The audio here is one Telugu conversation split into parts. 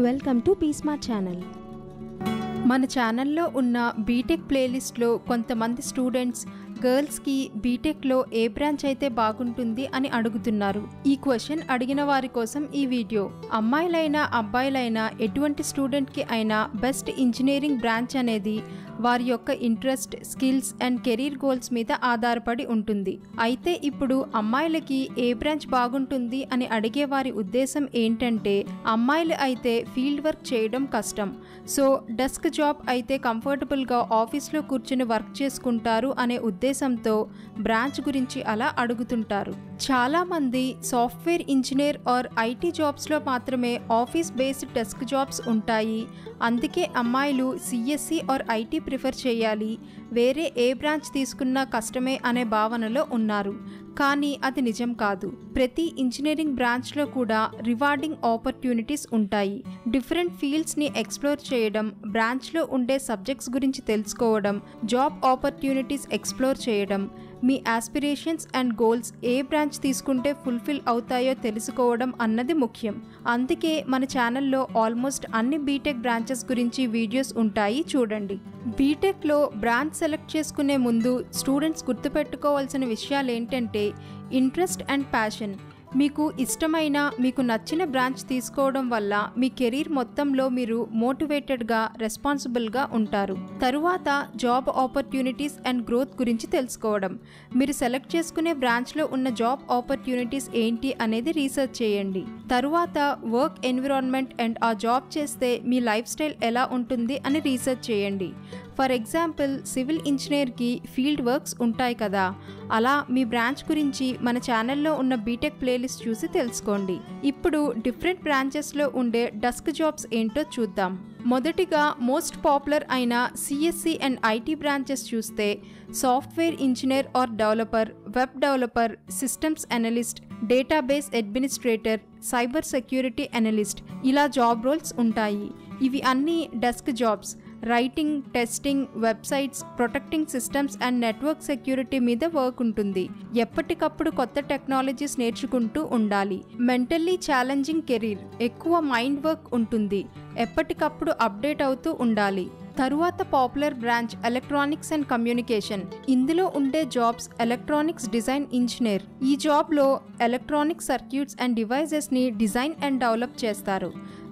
Welcome to పీస్మార్ట్ channel. మన ఛానల్లో ఉన్న బీటెక్ ప్లేలిస్ట్లో కొంతమంది స్టూడెంట్స్ గర్ల్స్కి బీటెక్లో ఏ బ్రాంచ్ అయితే బాగుంటుంది అని అడుగుతున్నారు. ఈ క్వశ్చన్ అడిగిన వారి కోసం ఈ వీడియో. అమ్మాయిలైనా అబ్బాయిలైనా ఎటువంటి స్టూడెంట్కి అయినా బెస్ట్ ఇంజనీరింగ్ బ్రాంచ్ అనేది వారి యొక్క interest, skills and career goals మీద ఆధారపడి ఉంటుంది. అయితే ఇప్పుడు అమ్మాయిలకి ఏ బ్రాంచ్ బాగుంటుంది అని అడిగే వారి ఉద్దేశం ఏంటంటే, అమ్మాయిలు అయితే ఫీల్డ్ వర్క్ చేయడం కష్టం, సో డెస్క్ జాబ్ అయితే కంఫర్టబుల్గా ఆఫీస్లో కూర్చుని వర్క్ చేసుకుంటారు అనే ఉద్దేశంతో బ్రాంచ్ గురించి అలా అడుగుతుంటారు. చాలా మంది సాఫ్ట్వేర్ ఇంజనీర్ ఆర్ ఐటీ జాబ్స్లో మాత్రమే ఆఫీస్ బేస్డ్ డెస్క్ జాబ్స్ ఉంటాయి, అందుకే అమ్మాయిలు సిఎస్సి ఆర్ ఐటీ ప్రిఫర్ చేయాలి, వేరే ఏ బ్రాంచ్ తీసుకున్నా కష్టమే అనే భావనలో ఉన్నారు. కానీ అది నిజం కాదు. ప్రతి ఇంజనీరింగ్ బ్రాంచ్లో కూడా రివార్డింగ్ ఆపర్చునిటీస్ ఉంటాయి. డిఫరెంట్ ఫీల్డ్స్ని ఎక్స్ప్లోర్ చేయడం, బ్రాంచ్లో ఉండే సబ్జెక్ట్స్ గురించి తెలుసుకోవడం, జాబ్ ఆపర్చునిటీస్ ఎక్స్ప్లోర్ చేయడం, మీ ఆస్పిరేషన్స్ అండ్ గోల్స్ ఏ బ్రాంచ్ తీసుకుంటే ఫుల్ఫిల్ అవుతాయో తెలుసుకోవడం అన్నది ముఖ్యం. అందుకే మన ఛానల్లో ఆల్మోస్ట్ అన్ని బీటెక్ బ్రాంచెస్ గురించి వీడియోస్ ఉంటాయి, చూడండి. బీటెక్లో బ్రాంచ్ సెలెక్ట్ చేసుకునే ముందు స్టూడెంట్స్ గుర్తుపెట్టుకోవాల్సిన విషయాలు ఏంటంటే, ఇంట్రెస్ట్ అండ్ ప్యాషన్. మీకు ఇష్టమైన, మీకు నచ్చిన బ్రాంచ్ తీసుకోవడం వల్ల మీ కెరీర్ మొత్తంలో మీరు మోటివేటెడ్గా, రెస్పాన్సిబుల్గా ఉంటారు. తరువాత జాబ్ ఆపర్చునిటీస్ అండ్ గ్రోత్ గురించి తెలుసుకోవడం. మీరు సెలెక్ట్ చేసుకునే బ్రాంచ్లో ఉన్న జాబ్ ఆపర్చునిటీస్ ఏంటి అనేది రీసెర్చ్ చేయండి. తరువాత వర్క్ ఎన్విరాన్మెంట్ అండ్ ఆ జాబ్ చేస్తే మీ లైఫ్ స్టైల్ ఎలా ఉంటుంది అని రీసెర్చ్ చేయండి. ఫర్ ఎగ్జాంపుల్, సివిల్ ఇంజనీర్కి ఫీల్డ్ వర్క్స్ ఉంటాయి కదా, అలా మీ బ్రాంచ్ గురించి మన ఛానల్లో ఉన్న బీటెక్ ప్లేలిస్ట్ చూసి తెలుసుకోండి. ఇప్పుడు డిఫరెంట్ బ్రాంచెస్లో ఉండే డెస్క్ జాబ్స్ ఏంటో చూద్దాం. మొదటిగా మోస్ట్ పాపులర్ అయిన సిఎస్సి అండ్ ఐటీ బ్రాంచెస్ చూస్తే, software engineer or developer, web developer, systems analyst, database administrator, cyber security analyst, ఇలా జాబ్ రోల్స్ ఉంటాయి. ఇవి అన్నీ desk jobs. Writing, testing, websites, protecting systems and network security మీద వర్క్ ఉంటుంది. ఎప్పటికప్పుడు కొత్త టెక్నాలజీస్ నేర్చుకుంటూ ఉండాలి. మెంటల్లీ ఛాలెంజింగ్ కెరీర్, ఎక్కువ మైండ్ వర్క్ ఉంటుంది, ఎప్పటికప్పుడు అప్డేట్ అవుతూ ఉండాలి. తరువాత popular branch electronics and communication. ఇందులో ఉండే జాబ్స్ ఎలక్ట్రానిక్స్ డిజైన్ ఇంజనీర్. ఈ జాబ్లో ఎలక్ట్రానిక్ సర్క్యూట్స్ అండ్ డివైజెస్ని డిజైన్ అండ్ డెవలప్ చేస్తారు.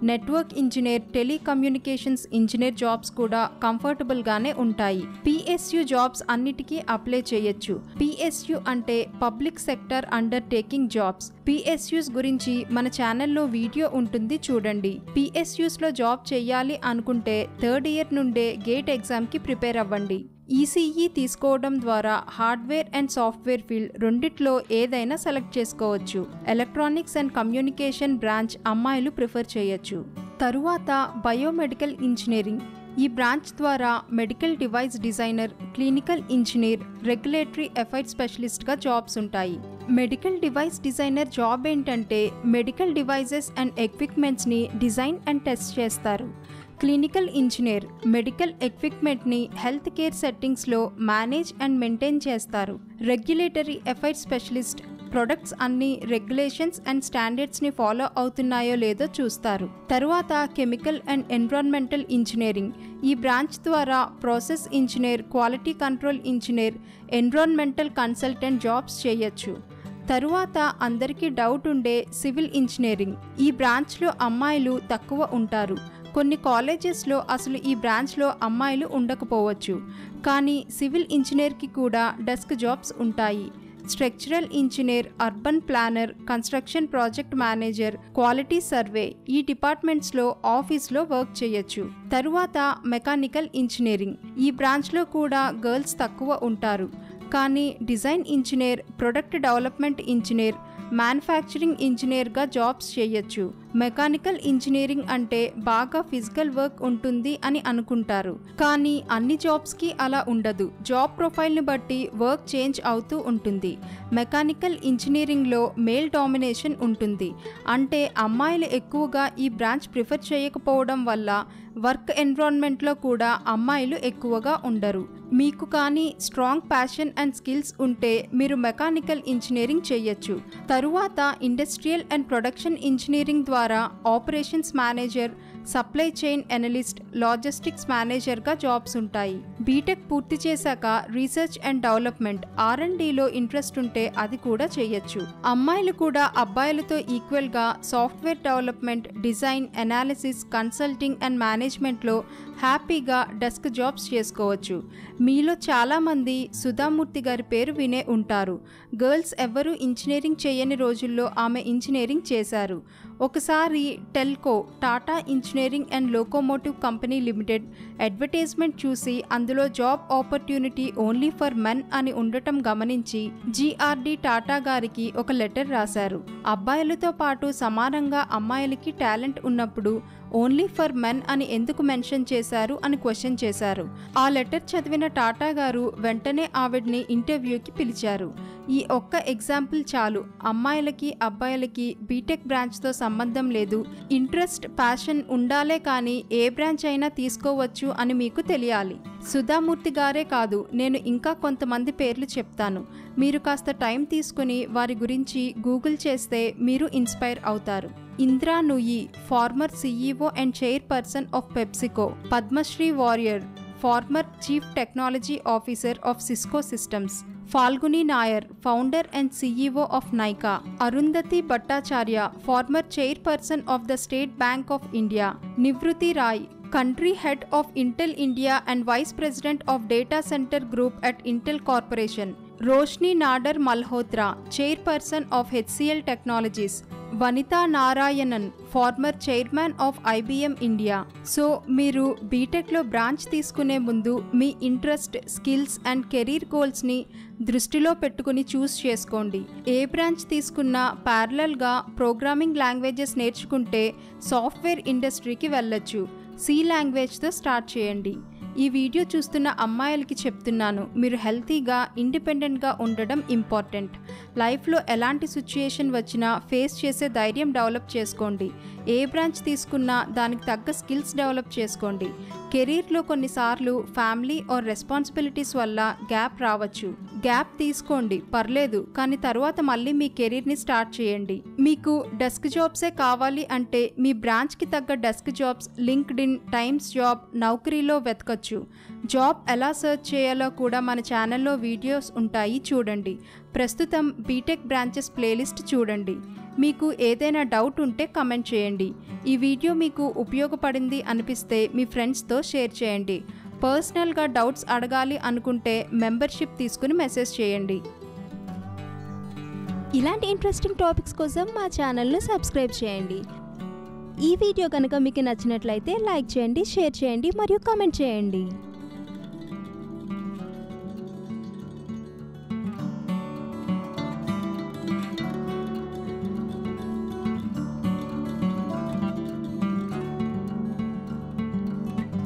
Network engineer, telecommunications engineer jobs కూడా కంఫర్టబుల్గానే ఉంటాయి. పిఎస్యు జాబ్స్ అన్నిటికీ అప్లై చేయొచ్చు. పిఎస్యు అంటే public sector undertaking jobs. PSUs గురించి మన ఛానల్లో వీడియో ఉంటుంది, చూడండి. పిఎస్యుస్లో జాబ్ చేయాలి అనుకుంటే థర్డ్ ఇయర్ నుండే గేట్ ఎగ్జామ్కి ప్రిపేర్ అవ్వండి. ఈసీఈ తీసుకోవడం ద్వారా హార్డ్వేర్ అండ్ సాఫ్ట్వేర్ ఫీల్డ్ రెండిట్లో ఏదైనా సెలెక్ట్ చేసుకోవచ్చు. ఎలక్ట్రానిక్స్ అండ్ కమ్యూనికేషన్ బ్రాంచ్ అమ్మాయిలు ప్రిఫర్ చేయొచ్చు. తరువాత బయోమెడికల్ ఇంజనీరింగ్. ఈ బ్రాంచ్ ద్వారా medical device designer, clinical engineer, regulatory affairs స్పెషలిస్ట్గా జాబ్స్ ఉంటాయి. మెడికల్ డివైస్ డిజైనర్ జాబ్ ఏంటంటే, మెడికల్ డివైజెస్ అండ్ ఎక్విప్మెంట్స్ని డిజైన్ అండ్ టెస్ట్ చేస్తారు. క్లినికల్ ఇంజనీర్ మెడికల్ ఎక్విప్మెంట్ని హెల్త్ కేర్ సెట్టింగ్స్లో మేనేజ్ అండ్ మెయింటైన్ చేస్తారు. రెగ్యులేటరీ అఫైర్స్ స్పెషలిస్ట్ ప్రొడక్ట్స్ అన్ని రెగ్యులేషన్స్ అండ్ స్టాండర్డ్స్ని ఫాలో అవుతున్నాయో లేదో చూస్తారు. తరువాత కెమికల్ అండ్ ఎన్విరాన్మెంటల్ ఇంజనీరింగ్. ఈ బ్రాంచ్ ద్వారా process engineer, quality control engineer, environmental consultant jobs చేయొచ్చు. తరువాత అందరికీ డౌట్ ఉండే సివిల్ ఇంజనీరింగ్. ఈ బ్రాంచ్లో అమ్మాయిలు తక్కువ ఉంటారు. కొన్ని కాలేజెస్లో అసలు ఈ బ్రాంచ్లో అమ్మాయిలు ఉండకపోవచ్చు. కానీ సివిల్ ఇంజనీర్కి కూడా డెస్క్ జాబ్స్ ఉంటాయి. Structural engineer, urban planner, construction project manager, quality survey, ఈ డిపార్ట్మెంట్స్లో ఆఫీస్లో వర్క్ చేయొచ్చు. తరువాత మెకానికల్ ఇంజనీరింగ్. ఈ బ్రాంచ్లో కూడా గర్ల్స్ తక్కువ ఉంటారు. కానీ design engineer, product development engineer, manufacturing ఇంజనీర్గా జాబ్స్ చేయొచ్చు. మెకానికల్ ఇంజనీరింగ్ అంటే బాగా ఫిజికల్ వర్క్ ఉంటుంది అని అనుకుంటారు, కానీ అన్ని జాబ్స్కి అలా ఉండదు. జాబ్ ప్రొఫైల్ని బట్టి వర్క్ చేంజ్ అవుతూ ఉంటుంది. మెకానికల్ ఇంజనీరింగ్లో మేల్ డామినేషన్ ఉంటుంది, అంటే అమ్మాయిలు ఎక్కువగా ఈ బ్రాంచ్ ప్రిఫర్ చేయకపోవడం వల్ల వర్క్ ఎన్విరాన్మెంట్లో కూడా అమ్మాయిలు ఎక్కువగా ఉండరు. మీకు కానీ స్ట్రాంగ్ ప్యాషన్ అండ్ స్కిల్స్ ఉంటే మీరు మెకానికల్ ఇంజనీరింగ్ చేయొచ్చు. తరువాత ఇండస్ట్రియల్ అండ్ ప్రొడక్షన్ ఇంజనీరింగ్ ద్వారా ద్వారా operations manager, supply chain analyst, logistics మేనేజర్గా జాబ్స్ ఉంటాయి. బీటెక్ పూర్తి చేశాక రీసెర్చ్ అండ్ డెవలప్మెంట్ R&Dలో ఇంట్రెస్ట్ ఉంటే అది కూడా చేయొచ్చు. అమ్మాయిలు కూడా అబ్బాయిలతో ఈక్వల్గా software development, design, analysis, consulting and మేనేజ్మెంట్లో హ్యాపీగా డెస్క్ జాబ్స్ చేసుకోవచ్చు. మీలో చాలామంది సుధామూర్తి గారి పేరు వినే ఉంటారు. గర్ల్స్ ఎవ్వరూ ఇంజనీరింగ్ చేయని రోజుల్లో ఆమె ఇంజనీరింగ్ చేశారు. ఒకసారి Telco, Tata engineering and locomotive company limited advertisement చూసి అందులో job opportunity only for men అని ఉండటం గమనించి GRD టాటా గారికి ఒక లెటర్ రాశారు. అబ్బాయిలతో పాటు సమానంగా అమ్మాయిలకి టాలెంట్ ఉన్నప్పుడు ఓన్లీ ఫర్ మెన్ అని ఎందుకు మెన్షన్ చేశారు అని క్వశ్చన్ చేశారు. ఆ లెటర్ చదివిన టాటా గారు వెంటనే ఆవిడ్ని ఇంటర్వ్యూకి పిలిచారు. ఈ ఒక్క ఎగ్జాంపుల్ చాలు. అమ్మాయిలకి అబ్బాయిలకి బీటెక్ బ్రాంచ్తో సంబంధం లేదు, ఇంట్రెస్ట్, ప్యాషన్ ఉండాలే కానీ ఏ బ్రాంచ్ అయినా తీసుకోవచ్చు అని మీకు తెలియాలి. సుధామూర్తి గారే కాదు, నేను ఇంకా కొంతమంది పేర్లు చెప్తాను. మీరు కాస్త టైం తీసుకుని వారి గురించి గూగుల్ చేస్తే మీరు ఇన్స్పైర్ అవుతారు. Indra Nooyi, former CEO and chairperson of PepsiCo. Padmasree Warrior, former chief technology officer of Cisco systems. Falguni Nayar, founder and CEO of Nykaa. Arundhati Bhattacharya, former chairperson of the State Bank of India. Nivruti Rai, country head of Intel India and vice president of data center group at Intel Corporation. Roshni Nadar Malhotra, chairperson of HCL Technologies. Vanita Narayanan, former chairman of IBM India. So మీరు బీటెక్లో బ్రాంచ్ తీసుకునే ముందు మీ ఇంట్రెస్ట్, స్కిల్స్ అండ్ కెరీర్ గోల్స్ని దృష్టిలో పెట్టుకుని చూస్ చేసుకోండి. ఏ బ్రాంచ్ తీసుకున్నా ప్యారలల్గా ప్రోగ్రామింగ్ లాంగ్వేజెస్ నేర్చుకుంటే సాఫ్ట్వేర్ ఇండస్ట్రీకి వెళ్ళొచ్చు. C లాంగ్వేజ్తో స్టార్ట్ చేయండి. ఈ వీడియో చూస్తున్న అమ్మాయిలకి చెప్తున్నాను, మీరు హెల్తీగా, ఇండిపెండెంట్గా ఉండడం ఇంపార్టెంట్. లైఫ్లో ఎలాంటి సిచ్యుయేషన్ వచ్చినా ఫేస్ చేసే ధైర్యం డెవలప్ చేసుకోండి. ఏ బ్రాంచ్ తీసుకున్నా దానికి తగ్గ స్కిల్స్ డెవలప్ చేసుకోండి. కెరీర్లో కొన్నిసార్లు ఫ్యామిలీ ఆర్ రెస్పాన్సిబిలిటీస్ వల్ల గ్యాప్ రావచ్చు. గ్యాప్ తీసుకోండి, పర్లేదు, కానీ తర్వాత మళ్ళీ మీ కెరీర్ని స్టార్ట్ చేయండి. మీకు డెస్క్ జాబ్సే కావాలి అంటే మీ బ్రాంచ్కి తగ్గ desk jobs LinkedIn, Times job, నౌకరీలో వెతకచ్చు. జాబ్ ఎలా సెర్చ్ చేయాలో కూడా మన ఛానల్లో వీడియోస్ ఉంటాయి, చూడండి. ప్రస్తుతం బీటెక్ బ్రాంచెస్ ప్లేలిస్ట్ చూడండి. మీకు ఏదైనా డౌట్ ఉంటే కమెంట్ చేయండి. ఈ వీడియో మీకు ఉపయోగపడింది అనిపిస్తే మీ ఫ్రెండ్స్తో షేర్ చేయండి. పర్సనల్గా డౌట్స్ అడగాలి అనుకుంటే మెంబర్షిప్ తీసుకుని మెసేజ్ చేయండి. ఇలాంటి ఇంట్రెస్టింగ్ టాపిక్స్ కోసం మా ఛానల్ను సబ్స్క్రైబ్ చేయండి. ఈ వీడియో కనుక మీకు నచ్చినట్లయితే లైక్ చేయండి, షేర్ చేయండి మరియు కామెంట్ చేయండి.